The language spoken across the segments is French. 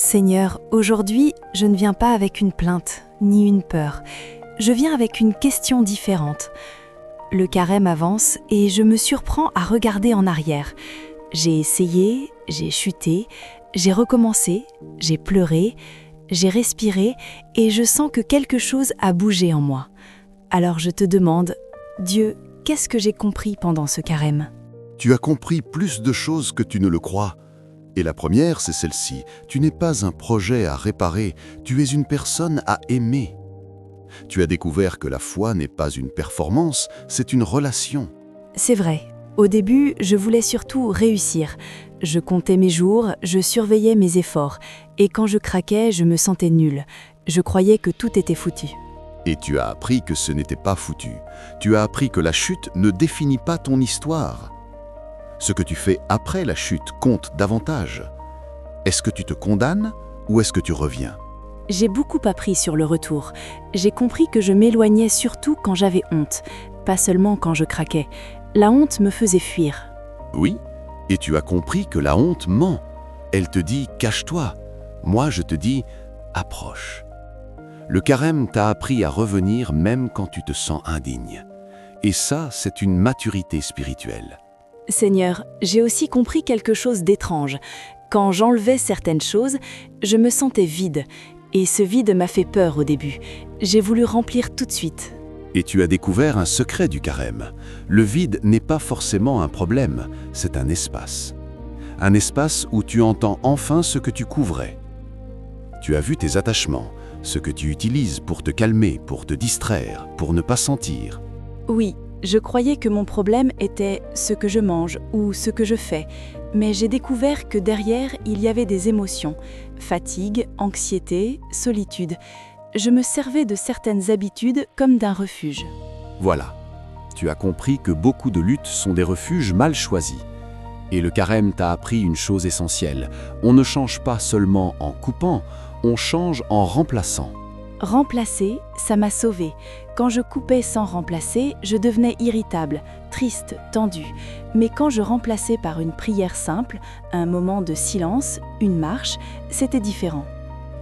Seigneur, aujourd'hui, je ne viens pas avec une plainte, ni une peur. Je viens avec une question différente. Le carême avance et je me surprends à regarder en arrière. J'ai essayé, j'ai chuté, j'ai recommencé, j'ai pleuré, j'ai respiré et je sens que quelque chose a bougé en moi. Alors je te demande, Dieu, qu'est-ce que j'ai compris pendant ce carême ? Tu as compris plus de choses que tu ne le crois. Et la première, c'est celle-ci. Tu n'es pas un projet à réparer, tu es une personne à aimer. Tu as découvert que la foi n'est pas une performance, c'est une relation. C'est vrai. Au début, je voulais surtout réussir. Je comptais mes jours, je surveillais mes efforts. Et quand je craquais, je me sentais nulle. Je croyais que tout était foutu. Et tu as appris que ce n'était pas foutu. Tu as appris que la chute ne définit pas ton histoire. Ce que tu fais après la chute compte davantage. Est-ce que tu te condamnes ou est-ce que tu reviens ? J'ai beaucoup appris sur le retour. J'ai compris que je m'éloignais surtout quand j'avais honte, pas seulement quand je craquais. La honte me faisait fuir. Oui, et tu as compris que la honte ment. Elle te dit « cache-toi ». Moi, je te dis « approche ». Le carême t'a appris à revenir même quand tu te sens indigne. Et ça, c'est une maturité spirituelle. Seigneur, j'ai aussi compris quelque chose d'étrange. Quand j'enlevais certaines choses, je me sentais vide. Et ce vide m'a fait peur au début. J'ai voulu remplir tout de suite. Et tu as découvert un secret du carême. Le vide n'est pas forcément un problème, c'est un espace. Un espace où tu entends enfin ce que tu couvrais. Tu as vu tes attachements, ce que tu utilises pour te calmer, pour te distraire, pour ne pas sentir. Oui, je croyais que mon problème était ce que je mange ou ce que je fais. Mais j'ai découvert que derrière, il y avait des émotions. Fatigue, anxiété, solitude. Je me servais de certaines habitudes comme d'un refuge. Voilà, tu as compris que beaucoup de luttes sont des refuges mal choisis. Et le carême t'a appris une chose essentielle. On ne change pas seulement en coupant, on change en remplaçant. Remplacer, ça m'a sauvée. Quand je coupais sans remplacer, je devenais irritable, triste, tendue. Mais quand je remplaçais par une prière simple, un moment de silence, une marche, c'était différent.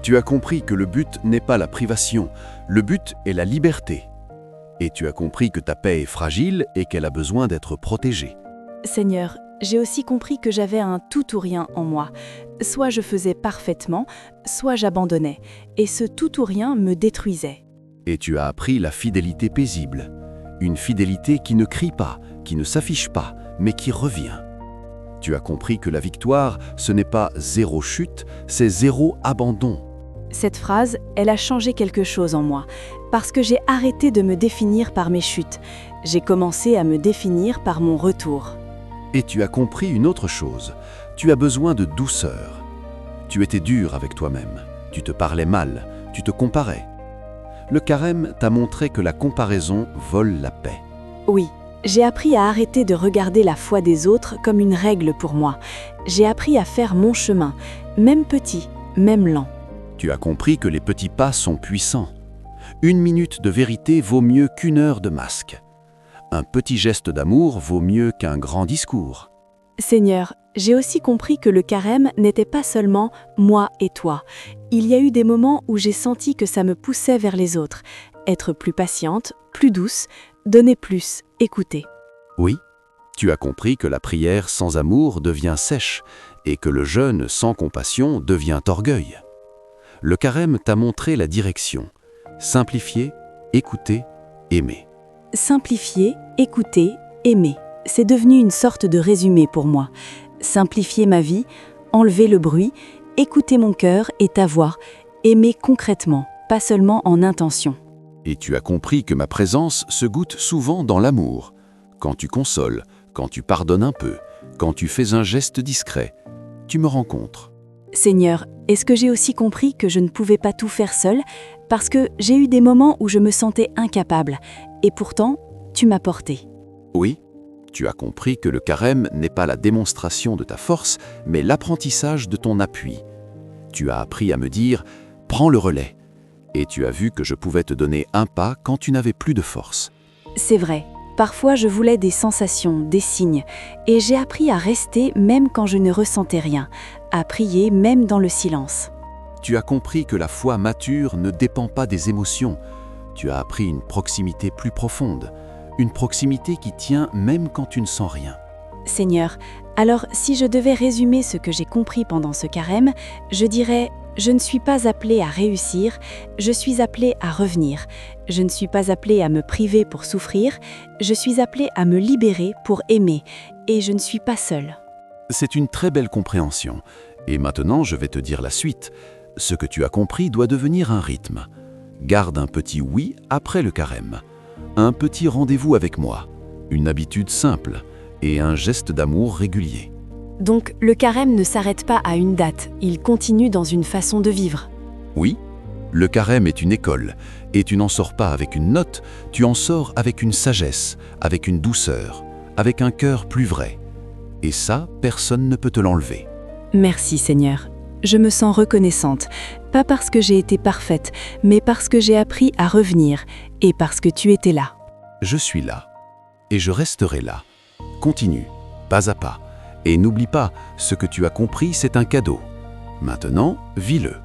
Tu as compris que le but n'est pas la privation, le but est la liberté. Et tu as compris que ta paix est fragile et qu'elle a besoin d'être protégée. Seigneur, j'ai aussi compris que j'avais un tout ou rien en moi. Soit je faisais parfaitement, soit j'abandonnais. Et ce tout ou rien me détruisait. Et tu as appris la fidélité paisible. Une fidélité qui ne crie pas, qui ne s'affiche pas, mais qui revient. Tu as compris que la victoire, ce n'est pas zéro chute, c'est zéro abandon. Cette phrase, elle a changé quelque chose en moi, parce que j'ai arrêté de me définir par mes chutes. J'ai commencé à me définir par mon retour. Et tu as compris une autre chose, tu as besoin de douceur. Tu étais dur avec toi-même, tu te parlais mal, tu te comparais. Le carême t'a montré que la comparaison vole la paix. Oui, j'ai appris à arrêter de regarder la foi des autres comme une règle pour moi. J'ai appris à faire mon chemin, même petit, même lent. Tu as compris que les petits pas sont puissants. 1 minute de vérité vaut mieux qu'1 heure de masque. Un petit geste d'amour vaut mieux qu'un grand discours. Seigneur, j'ai aussi compris que le carême n'était pas seulement moi et toi. Il y a eu des moments où j'ai senti que ça me poussait vers les autres. Être plus patiente, plus douce, donner plus, écouter. Oui, tu as compris que la prière sans amour devient sèche et que le jeûne sans compassion devient orgueil. Le carême t'a montré la direction. Simplifier, écouter, aimer. Simplifier, écouter, aimer. C'est devenu une sorte de résumé pour moi. Simplifier ma vie, enlever le bruit, écouter mon cœur et ta voix, aimer concrètement, pas seulement en intention. Et tu as compris que ma présence se goûte souvent dans l'amour. Quand tu consoles, quand tu pardonnes un peu, quand tu fais un geste discret, tu me rencontres. Seigneur, est-ce que j'ai aussi compris que je ne pouvais pas tout faire seule parce que j'ai eu des moments où je me sentais incapable et pourtant, tu m'as porté. Oui, tu as compris que le carême n'est pas la démonstration de ta force, mais l'apprentissage de ton appui. Tu as appris à me dire « prends le relais » et tu as vu que je pouvais te donner un pas quand tu n'avais plus de force. C'est vrai, parfois je voulais des sensations, des signes, et j'ai appris à rester même quand je ne ressentais rien, à prier même dans le silence. Tu as compris que la foi mature ne dépend pas des émotions. Tu as appris une proximité plus profonde, une proximité qui tient même quand tu ne sens rien. Seigneur, alors si je devais résumer ce que j'ai compris pendant ce carême, je dirais: je ne suis pas appelé à réussir, je suis appelé à revenir. Je ne suis pas appelé à me priver pour souffrir, je suis appelé à me libérer pour aimer, et je ne suis pas seul. C'est une très belle compréhension. Et maintenant, je vais te dire la suite. Ce que tu as compris doit devenir un rythme. Garde un petit oui après le carême. Un petit rendez-vous avec moi. Une habitude simple et un geste d'amour régulier. Donc le carême ne s'arrête pas à une date, il continue dans une façon de vivre. Oui, le carême est une école, et tu n'en sors pas avec une note, tu en sors avec une sagesse, avec une douceur, avec un cœur plus vrai. Et ça, personne ne peut te l'enlever. Merci Seigneur. Je me sens reconnaissante, pas parce que j'ai été parfaite, mais parce que j'ai appris à revenir, et parce que tu étais là. Je suis là, et je resterai là. Continue, pas à pas. Et n'oublie pas, ce que tu as compris, c'est un cadeau. Maintenant, vis-le.